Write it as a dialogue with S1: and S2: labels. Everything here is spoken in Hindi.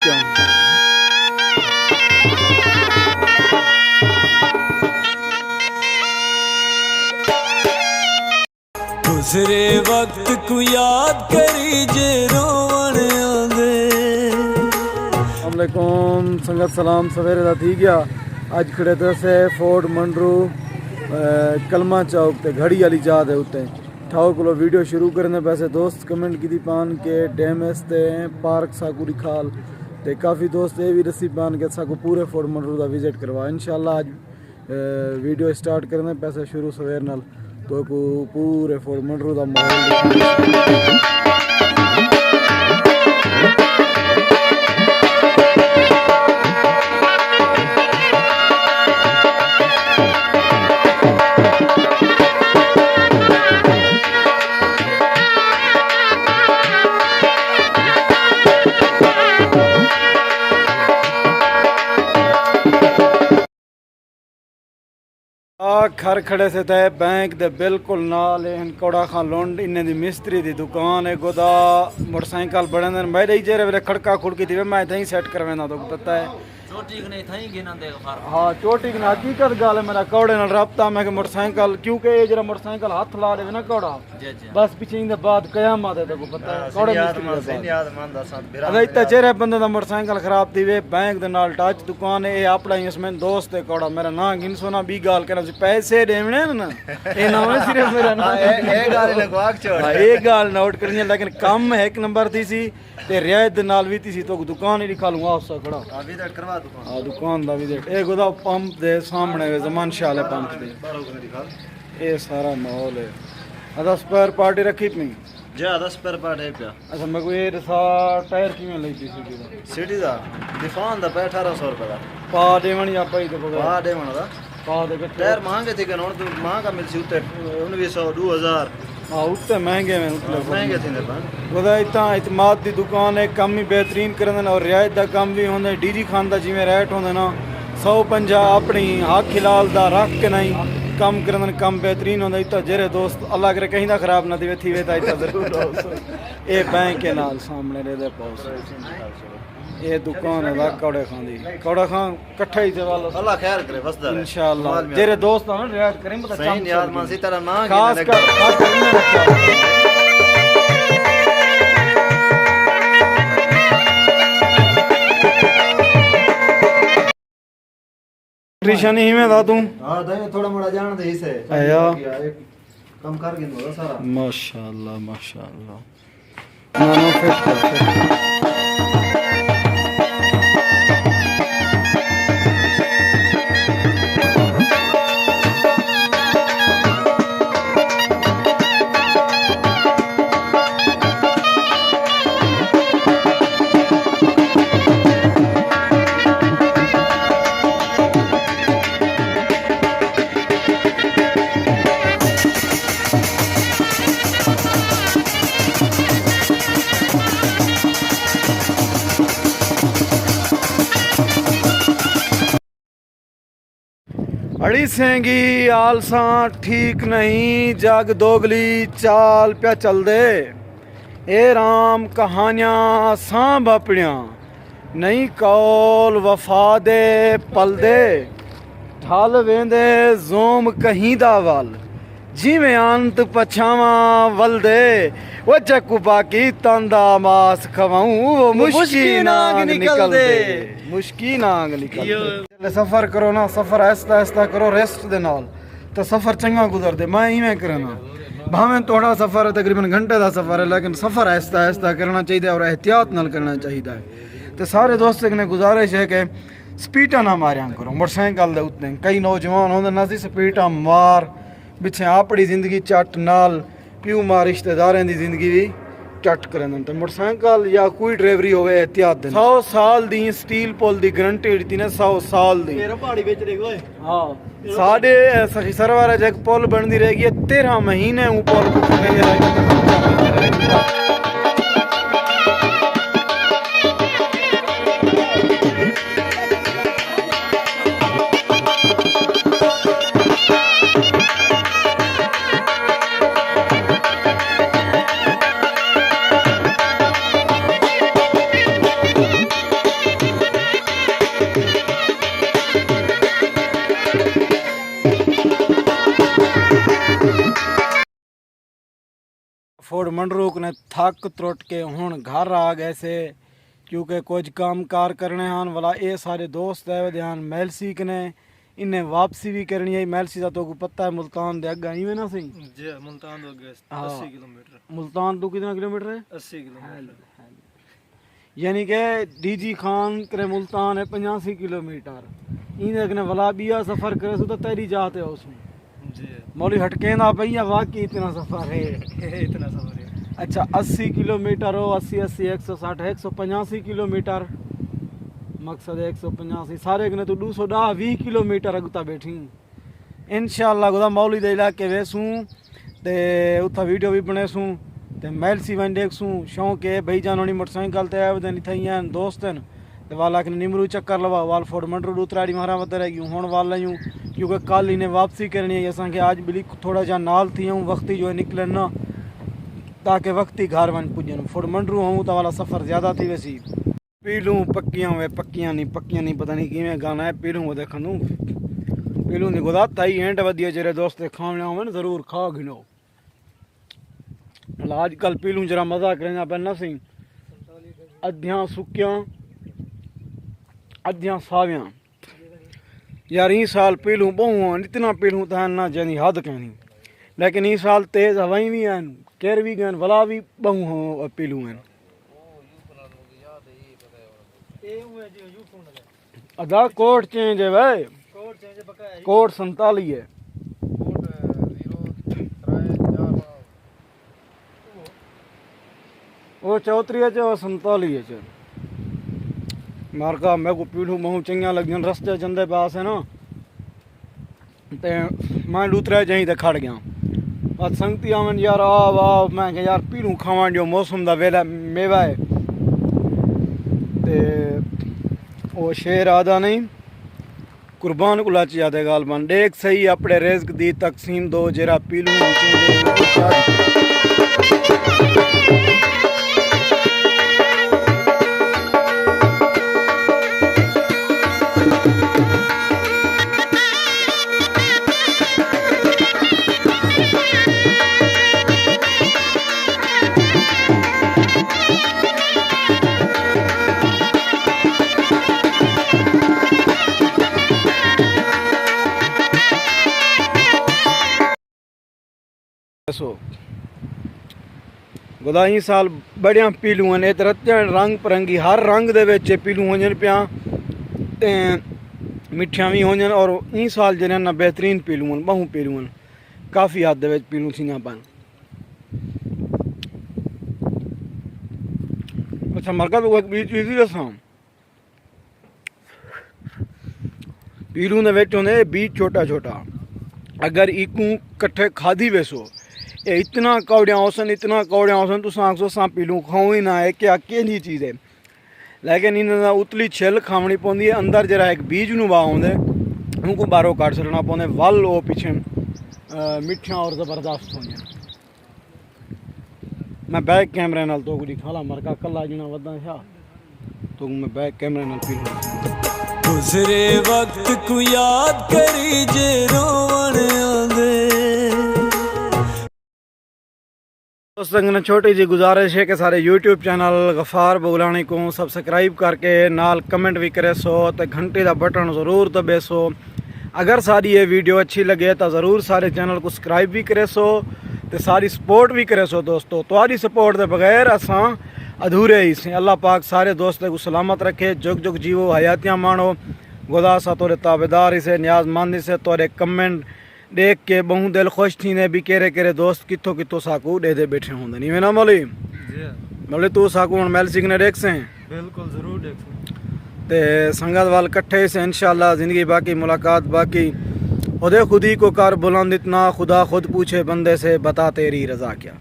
S1: क्या गुजरे वक्त को याद करी जे रोवण आंदे। अस्सलामुअलैकुम संगत सलाम सवेरे दा थी गया। अज खड़े दसे फोर्ट मंडरू कलमा चौक ते घड़ी वाली जा दे उत्ते ठाओ को वीडियो शुरू करने पैसे दोस्त कमेंट की पान के डैमेज ते पार्क साकू खाल ते काफ़ी दोस्त ये भी रस्सी पान के साकू पूरे फोर्ट मंडरू का विजिट करवा। इंशाल्लाह आज वीडियो स्टार्ट करने पैसे शुरू सवेर नाल तो पूरे फोर्ट मंडरू का माहौल घर खड़े से तय बैंक दे बिल्कुल नाल कौड़ा खां लोंड इन्हें दी मिस्त्री दी दुकान है गोदा मोटरसाइकिल बड़े दिन मैं ही जेरे वेले खड़का खुड़की थी मैं थी सेट करवेना तो पता है चोटी ने थई गिना दे हां चोटी ने हकीकत गाल है मेरा कौड़े नाल राब्ता मैं के मोटरसाइकिल क्योंकि ये जरा मोटरसाइकिल हाथ ला देवे ना कौड़ा बस पीछे इंदे बाद कयामत है तो पता है कौड़े मिस्त्री याद मानदा सा अरे इतना चेहरे बंदे दा मोटरसाइकिल खराब थी वे बैंक दे नाल टच दुकान है अपना इसमें दोस्त है कौड़ा मेरा ना गिन सोना बी गाल कहना पैसे देवने ना ए ना सिर्फ मेरा ना ए गाल ने को आख छोड़ ए गाल नोट करनी लेकिन कम एक नंबर थी सी ते रियायत दे नाल भी थी सी तो दुकान ही निकालूं आपसा खड़ा अभी तक करवा दुकान हां दुकान दा भी देख ए गोदा पंप दे सामने जमान शाह वाले पंप दे ए सारा माहौल है आधा स्पेयर पार्टी रखी पई ज्यादा स्पेयर पार्ट है क्या अच्छा मैं कोई रसा टायर किवें लई थी सिटी दा दिफान दा 1800 रुपए दा पा देवण या पई तो पा देवण दा पा दे टायर महंगे थे कि हुन तो महंगा मिलसी उते 1900 2000 हाँ उत्ते महंगे में महंगे थे गोदा इतना इतमाद दी दुकान है कम ही बेहतरीन करन और रियायत दा कम भी होंदे डीजी खान दा जिवें रेट होंदे ना 150 अपनी हक हिलाल दा रख के नहीं कम करन कम बेहतरीन होंदे इतना जेरे दोस्त अल्लाह करे कहीं दा खराब ना थी वे ता इतना जरूर ए बैंक के नाल सामने रे दे पास ये दुकान है कौड़े खां दी कौड़ा खां इकट्ठा ही से वाला अल्लाह खैर करे बस इंशाल्लाह तेरे दोस्त ना रियायत करें पता सही याद मान सी तेरा ना खास कर इन्हें रखा ट्यूशन ही में था तू हां दे थोड़ा मोड़ा जान दे इसे आया कम कर गिन सारा माशाल्लाह माशाल्लाह ना ना फिट अड़ी सेंगी आलसा ठीक नहीं जग दोगली चाल प्या चल दे ए राम कहानियां सांभ अपनिया नहीं कौल वफा दे पल दे ढल वेंदे जोम कहीं दा वल जिमें अंत पछावा वल दे वो चक्कू बाकी तंदा मास खवाऊं वो मुश्की नांग निकल दे मुश्की नांग निकल दे सफर करो ना सफर ऐसा ऐसा करो रेस्ट दे नाल तो सफर चंगा गुजर दे मैं इवें करना भावें थोड़ा सफर है तकरीबन घंटे का सफर है लेकिन सफर ऐसा ऐसा करना चाहिए और एहतियात नाल करना चाहिए तो सारे दोस्तों ने गुजारिश है कि स्पीडा ना मारिया करो मोटरसाइकिल दे उत्ते कई नौजवान होंदे ना सी स्पीडा मार पिछे अपनी जिंदगी चट नाल प्यू मां रिश्तेदारें दी जिंदगी भी चट करन तो मोटरसाइकिल या कोई ड्राइवरी होवे एहतियात दे 100 साल दी स्टील पोल दी गारंटी दी ने 100 साल दी तेरा पहाड़ी बेच दे ओए हां साडे सखी सरवारा जग पोल बनदी रहेगी 13 महीने ऊ पोल फोर्ड मंडरूक ने थक त्रुट के हुण घर आ गए से क्योंकि कुछ काम कार करने हैं वाला ये सारे दोस्त आए ध्यान मैलसी कने इन्हें वापसी भी करनी है। मैलसी का तो को पता है मुल्तान दे अग्गा ही ना सही
S2: जी मुल्तान हो गया 80 किलोमीटर।
S1: मुल्तान तो कितना किलोमीटर है
S2: 80 किलोमीटर
S1: यानी कि डीजी खान करे मुल्तान है 85 किलोमीटर इन ने वाला बिया सफर करे तो तेरी जाते है उसमें
S2: जी
S1: मौली हटके ना भैया वाकई इतना सफर है
S2: इतना सफर है।
S1: अच्छा 80 किलोमीटर हो 80 80 160 185 किलोमीटर मकसद है 185 सारे कने तो 220 किलोमीटर अगता बैठी इंशाअल्लाह गुदा मौली दे इलाके वेसूं ते उथा वीडियो भी बनेसूं ते मैलसी वन देखसूं शौक है भाई जानोनी मोटरसाइकिल ते आवे नी थईयां दोस्तन ते वाला के निमरू चक्कर लवा वाल फोर्ड मंडरू दूतराड़ी मारा वत रहेगी हुण वाल यूं क्योंकि कल इन्हें वापसी करनी है असा के आज बिली थोड़ा जा नाल थी हूँ वक्ती जो है निकलन ना ताकि वक्ती घर वन पुजन फोर्ड मंडरू हूँ तो वाला सफ़र ज़्यादा थी वैसी पीलूं पक्कियां वे पक्कियां नहीं पता नहीं किवें गाना है पीलूं वो देखूं पीलूं दी गुदा ताई एंड वधिया जेरे दोस्त खावणे होवन जरूर खा गिनो आजकल पीलूं जरा मजा करेंगे पे न सी अद्धियां सुक्कियां अद्धियां सावियां यार ई साल पीलूं बहु इतना पीलूं तो ना जनी हद कहनी लेकिन ई साल तेज हवाई भी हैं केर भी गए वला भी बहु पीलूं हैं अदा कोड चेंज है भाई कोड 47 है वो 34 है 47 है मारका मैं को पीढ़ू महू चंगा लगियन रस्ते जंदे पास है ना ते मैं दूसरे जहीं ते खड़ गया बस संगती आवन यार आ वाह मैं कह यार पीढ़ू खावा जो मौसम दा वेला मेवा है ते वो शेर आदा नहीं कुर्बान को लाची आदे गाल बन देख सही अपने रिज़्क दी तकसीम दो जेरा पीलू गुदाई साल बड़िया पीलू हैं तरत्या रंग परंगी हर रंग दे विच पीलू होजन पिया ते मिठिया भी होजन और ई साल जने ना बेहतरीन पीलू हैं बहु पीलू हैं काफ़ी हद दे विच पीलू थी पन अच्छा मरका तो एक बीच चीज़ दसा पीलू दे विच होंदे बीज छोटा छोटा अगर इकू कट्ठे खाधी वेसो ये इतना कौड़िया होसन तुस आखो सा पीलू खाऊं ही ना है क्या केंदी चीज़ है लेकिन इन उतली छिल खावनी पौंदी है अंदर जरा एक बीज नू वाह आउंदे उनको बाहरों काट छड़ना पौंदे वल वो पीछे मिठिया और ज़बरदस्त होंगे मैं बैक कैमरे नाल तो दिखाला मरका कला जना वदा छा तो मैं बैक कैमरे नाल पीलू
S3: गुजरे वक्त को याद करी जे रोवण आंदे
S1: दोस्तों छोटी जी गुजारिश है कि सारे यूट्यूब चैनल गफ़ार बुगलानी को सब्सक्राइब करके नाल कमेंट भी करे सो तो घंटे का बटन ज़रूर दबे सो अगर सारी ये वीडियो अच्छी लगे तो ज़रूर सारे चैनल को सब्सक्राइब भी करे सो तो सारी सपोर्ट भी करे सो दोस्तों तुम्हारी सपोर्ट के बगैर असा अधूरे ही से अल्लाह पाक सारे दोस्तों को सलामत रखे जुग जुग जीवो हयातियाँ मानो गुदा सा तोरे ताबेदार से न्याजमंदी से तोरे कमेंट देख के बहु दिल खुश थी ने भी केरे केरे दोस्त कितो कितो साकू दे दे बैठे होंगे नहीं ना मौली मौली तू साकू हम मैल सीखने देख से
S2: बिल्कुल जरूर देख
S1: ते संगत वाल कट्ठे से इंशाल्लाह ज़िंदगी बाकी मुलाकात बाकी खुदे खुदी को कर बुलंद इतना खुदा खुद पूछे बंदे से बता तेरी रज़ा क्या।